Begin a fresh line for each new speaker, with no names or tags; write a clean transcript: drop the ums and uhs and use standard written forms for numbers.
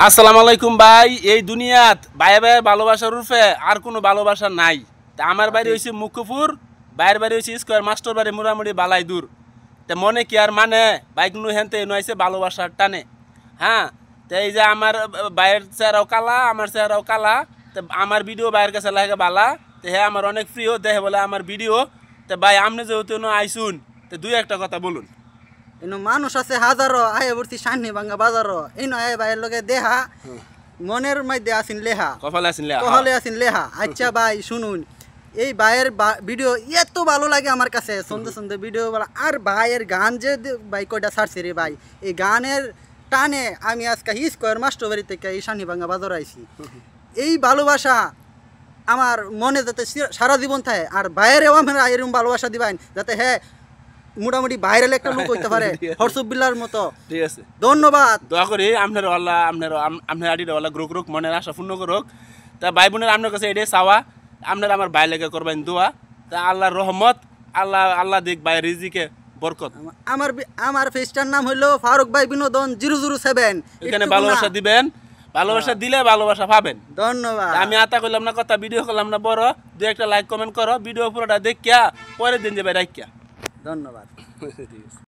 আসসালামু আলাইকুম ভাই। এই দুনিয়াত ভাই ভাই ভালোবাসার রূপে আর কোনো ভালোবাসা নাই। তা আমার বাড়ি হইছে মুকুপুর, বাইরের বাড়ি হইছে স্কয়ার মাস্টার বাড়ি মোটামুটি বালাই দূর। তা মনে কি আর মানে বাইক নু হেনতে নইছে ভালোবাসার টানে। হ্যাঁ, তো এই যে আমার বাইরের চেহারাও কালা, আমার চেহারাও কালা। তো আমার ভিডিও বাইরের কাছে লাগে বালা। তো হ্যাঁ, আমার অনেক প্রিয়, দেখে বলে আমার ভিডিও। তো ভাই আপনি যেহেতু আইসুন, তো দুই একটা কথা বলুন।
এনো মানুষ আছে হাজারো আয় বলছি শান্তি ভাঙ্গা বাজারো এনো আয় ভাইয়ের লগে দেহা মনের মধ্যে আসিন লেহা
কপালে আসিন লেহা
কহলে আসিন লেহা। আচ্ছা ভাই শুনুন, এই ভাইয়ের ভিডিও এত ভালো লাগে আমার কাছে, সুন্দর সুন্দর ভিডিও আর ভাইয়ের গান যে ভাই কয়টা ছাড়ছে রে ভাই, এই গানের টানে আমি আজকে স্কয়ার মাস্টার বাড়ি থেকে এই শান্তি ভাঙ্গা বাজার আইছি। এই ভালোবাসা আমার মনে যাতে সারা জীবন থাকে, আর ভাইয়েরও আমরা এরকম ভালোবাসা দিবেন যাতে হ্যাঁ মোটামুটি ভাইরাল একটা লোক হইতে পারে হর্ষবিল্লার মতো।
ঠিক আছে,
ধন্যবাদ।
দোয়া করি আপনার আল্লাহ আপনার আডিটা আল্লাহ গ্রুক রুক মনের আশা পূর্ণ করুক। তা ভাই বোনের আপনার কাছে এটাই চাওয়া, আপনার আমার ভাই লেগে করবেন দোয়া। তা আল্লাহর রহমত, আল্লাহ দিক ভাই রিজিকে বরকত।
আমার পেজটার নাম হইলো ফারুক ভাই বিনোদন 007।
এখানে ভালোবাসা দিবেন, ভালোবাসা দিলে ভালোবাসা পাবেন।
ধন্যবাদ।
আমি আতা করলাম না কথা, ভিডিও করলাম না বড়, দু একটা লাইক কমেন্ট করো, ভিডিও পুরোটা দেখিয়া পরের দিন যাবে রাখিয়া।
ধন্যবাদ।
ঠিক আছে।